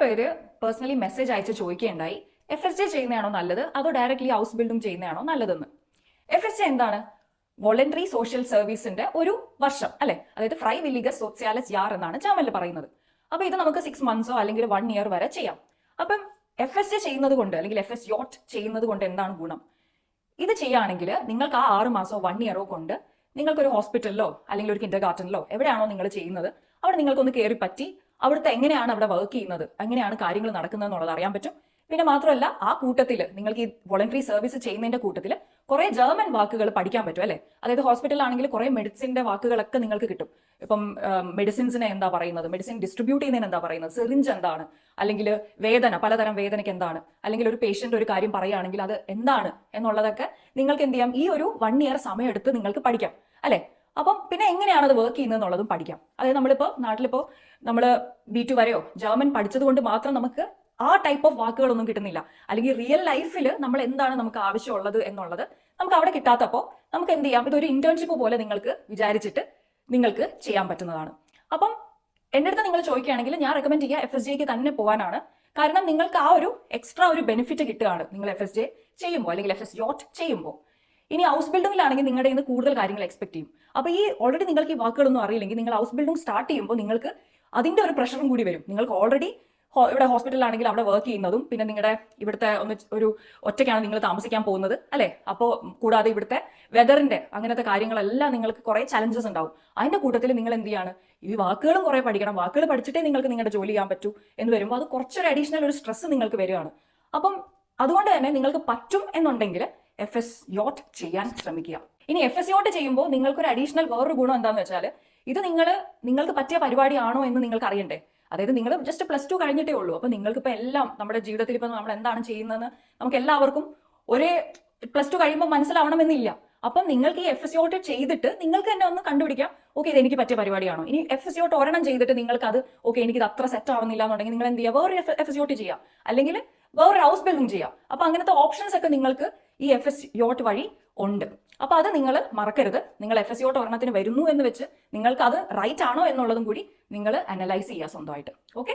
പേര് personally message അയച്ച് ചോദിക്കുകയുണ്ടായി, FSJ ചെയ്യുന്നതാണോ നല്ലത് അതോ ഡയറക്ട്ലി ഹൗസ് ബിൽഡിംഗ് ചെയ്യുന്നതാണോ നല്ലതെന്ന്. FSJ എന്താണ്? വോളണ്ടറി സോഷ്യൽ സർവീസിന്റെ ഒരു വർഷം അല്ലെ, അതായത് ഫ്രൈവില്ലിഗസ് സോഷ്യാലസ് യാർ എന്നാണ് ജർമ്മനിൽ പറയുന്നത്. അപ്പൊ ഇത് നമുക്ക് 6 months അല്ലെങ്കിൽ 1 year വരെ ചെയ്യാം. അപ്പം FSJ ചെയ്യുന്നത് കൊണ്ട് അല്ലെങ്കിൽ FSJ ചെയ്യുന്നത് കൊണ്ട് എന്താണ് ഗുണം? ഇത് ചെയ്യുകയാണെങ്കിൽ നിങ്ങൾക്ക് ആ 6 മാസമോ 1 year കൊണ്ട് നിങ്ങൾക്കൊരു ഹോസ്പിറ്റലിലോ അല്ലെങ്കിൽ ഒരു കിൻഡർ ഗാർട്ടനിലോ എവിടെയാണോ നിങ്ങൾ ചെയ്യുന്നത് അവിടെ നിങ്ങൾക്കൊന്ന് കയറി പറ്റി അവിടുത്തെ എങ്ങനെയാണ് അവിടെ വർക്ക് ചെയ്യുന്നത്, എങ്ങനെയാണ് കാര്യങ്ങൾ നടക്കുന്നത് എന്നുള്ളത് അറിയാൻ പറ്റും. പിന്നെ മാത്രമല്ല ആ കൂട്ടത്തിൽ നിങ്ങൾക്ക് ഈ വോളണ്ടറി സർവീസ് ചെയ്യുന്നതിന്റെ കൂട്ടത്തിൽ കുറെ ജർമ്മൻ വാക്കുകൾ പഠിക്കാൻ പറ്റും അല്ലെ. അതായത് ഹോസ്പിറ്റലിലാണെങ്കിൽ കുറെ മെഡിസിന്റെ വാക്കുകളൊക്കെ നിങ്ങൾക്ക് കിട്ടും. ഇപ്പം മെഡിസിൻസിനെ എന്താ പറയുന്നത്, മെഡിസിൻ ഡിസ്ട്രിബ്യൂട്ട് ചെയ്യുന്നതിന് എന്താ പറയുന്നത്, സിറിഞ്ച് എന്താണ്, അല്ലെങ്കിൽ വേദന, പലതരം വേദനയ്ക്ക് എന്താണ്, അല്ലെങ്കിൽ ഒരു പേഷ്യന്റ് ഒരു കാര്യം പറയുകയാണെങ്കിൽ അത് എന്താണ് എന്നുള്ളതൊക്കെ നിങ്ങൾക്ക് എന്ത് ചെയ്യാം, ഈ ഒരു 1 year സമയം എടുത്ത് നിങ്ങൾക്ക് പഠിക്കാം അല്ലെ. അപ്പം പിന്നെ എങ്ങനെയാണ് അത് വർക്ക് ചെയ്യുന്നത് എന്നുള്ളതും പഠിക്കാം. അതായത് നാട്ടിലിപ്പോ നമ്മൾ B2 വരെയോ ജർമ്മൻ പഠിച്ചത് കൊണ്ട് മാത്രം നമുക്ക് ആ ടൈപ്പ് ഓഫ് വാക്കുകളൊന്നും കിട്ടുന്നില്ല. അല്ലെങ്കിൽ റിയൽ ലൈഫിൽ നമ്മൾ എന്താണ് നമുക്ക് ആവശ്യമുള്ളത് എന്നുള്ളത് നമുക്ക് അവിടെ കിട്ടാത്തപ്പോൾ നമുക്ക് എന്ത് ചെയ്യാം, ഇതൊരു ഇന്റേൺഷിപ്പ് പോലെ നിങ്ങൾക്ക് വിചാരിച്ചിട്ട് നിങ്ങൾക്ക് ചെയ്യാൻ പറ്റുന്നതാണ്. അപ്പം എൻ്റെ അടുത്ത് നിങ്ങൾ ചോദിക്കുകയാണെങ്കിൽ ഞാൻ റെക്കമെൻഡ് ചെയ്യുക FSJക്ക് തന്നെ പോകാനാണ്. കാരണം നിങ്ങൾക്ക് ആ ഒരു എക്സ്ട്രാ ഒരു ബെനിഫിറ്റ് കിട്ടുകയാണ് നിങ്ങൾ FSJ ചെയ്യുമ്പോൾ അല്ലെങ്കിൽ FSJ ചെയ്യുമ്പോൾ. ഇനി ഹൗസ് ബിൽഡിംഗിലാണെങ്കിൽ നിങ്ങളുടെ ഇന്ന് കൂടുതൽ കാര്യങ്ങൾ എക്സ്പെക്ട് ചെയ്യും. അപ്പോൾ ഈ ഓൾറെഡി നിങ്ങൾക്ക് ഈ വാക്കുകളൊന്നും അറിയില്ലെങ്കിൽ നിങ്ങൾ ഹൗസ് ബിൽഡിംഗ് സ്റ്റാർട്ട് ചെയ്യുമ്പോൾ നിങ്ങൾക്ക് അതിന്റെ ഒരു പ്രഷറും കൂടി വരും. നിങ്ങൾക്ക് ഓൾറെഡി ഇവിടെ ഹോസ്പിറ്റലിലാണെങ്കിൽ അവിടെ വർക്ക് ചെയ്യുന്നതും പിന്നെ നിങ്ങളുടെ ഇവിടുത്തെ ഒരു ഒറ്റയ്ക്കാണ് നിങ്ങൾ താമസിക്കാൻ പോകുന്നത് അല്ലെ. അപ്പോൾ കൂടാതെ ഇവിടുത്തെ വെതറിന്റെ അങ്ങനത്തെ കാര്യങ്ങളെല്ലാം നിങ്ങൾക്ക് കുറെ ചലഞ്ചസ് ഉണ്ടാവും. അതിന്റെ കൂട്ടത്തിൽ നിങ്ങൾ എന്ത് ചെയ്യാണ്, ഈ വാക്കുകളും കുറെ പഠിക്കണം. വാക്കുകൾ പഠിച്ചിട്ടേ നിങ്ങൾക്ക് നിങ്ങളുടെ ജോലി ചെയ്യാൻ പറ്റൂ എന്ന് വരുമ്പോൾ അത് കുറച്ചൊരു അഡീഷണൽ ഒരു സ്ട്രെസ് നിങ്ങൾക്ക് വരികയാണ്. അപ്പം അതുകൊണ്ട് തന്നെ നിങ്ങൾക്ക് പറ്റും എന്നുണ്ടെങ്കിൽ FSJ ചെയ്യാൻ ശ്രമിക്കുക. ഇനി FSJ ചെയ്യുമ്പോൾ നിങ്ങൾക്കൊരു അഡീഷണൽ വേറൊരു ഗുണം എന്താണെന്ന് വെച്ചാൽ ഇത് നിങ്ങൾക്ക് പറ്റിയ പരിപാടിയാണോ എന്ന് നിങ്ങൾക്ക് അറിയണ്ടേ. അതായത് നിങ്ങൾ ജസ്റ്റ് +2 കഴിഞ്ഞിട്ടേ ഉള്ളൂ. അപ്പൊ നിങ്ങൾക്ക് ഇപ്പൊ എല്ലാം നമ്മുടെ ജീവിതത്തിൽ ഇപ്പൊ നമ്മൾ എന്താണ് ചെയ്യുന്നതെന്ന് നമുക്ക് എല്ലാവർക്കും ഒരേ +2 കഴിയുമ്പോൾ മനസ്സിലാവണമെന്നില്ല. അപ്പം നിങ്ങൾക്ക് ഈ FSJ ചെയ്തിട്ട് നിങ്ങൾക്ക് തന്നെ ഒന്ന് കണ്ടുപിടിക്കാം, ഓക്കെ ഇത് എനിക്ക് പറ്റിയ പരിപാടിയാണോ. ഇനി FSJ ഒരെണ്ണം ചെയ്തിട്ട് നിങ്ങൾക്ക് അത് ഓക്കെ എനിക്കിത് അത്ര സെറ്റ് ആവുന്നില്ല എന്നുണ്ടെങ്കിൽ നിങ്ങൾ എന്ത് ചെയ്യുക, വേറൊരു FSJ ചെയ്യാം അല്ലെങ്കിൽ വേറൊരു ഹൗസ് ബിൽഡിംഗ് ചെയ്യാം. അപ്പൊ അങ്ങനത്തെ ഓപ്ഷൻസ് ഒക്കെ നിങ്ങൾക്ക് ഈ FSJ വഴി ഉണ്ട്. അപ്പൊ അത് നിങ്ങൾ മറക്കരുത്. നിങ്ങൾ FSJ ഒരെണ്ണത്തിന് വരുന്നു എന്ന് വെച്ച് നിങ്ങൾക്ക് അത് റൈറ്റ് ആണോ എന്നുള്ളതും കൂടി നിങ്ങൾ അനലൈസ് ചെയ്യുക സ്വന്തമായിട്ട്. ഓക്കെ.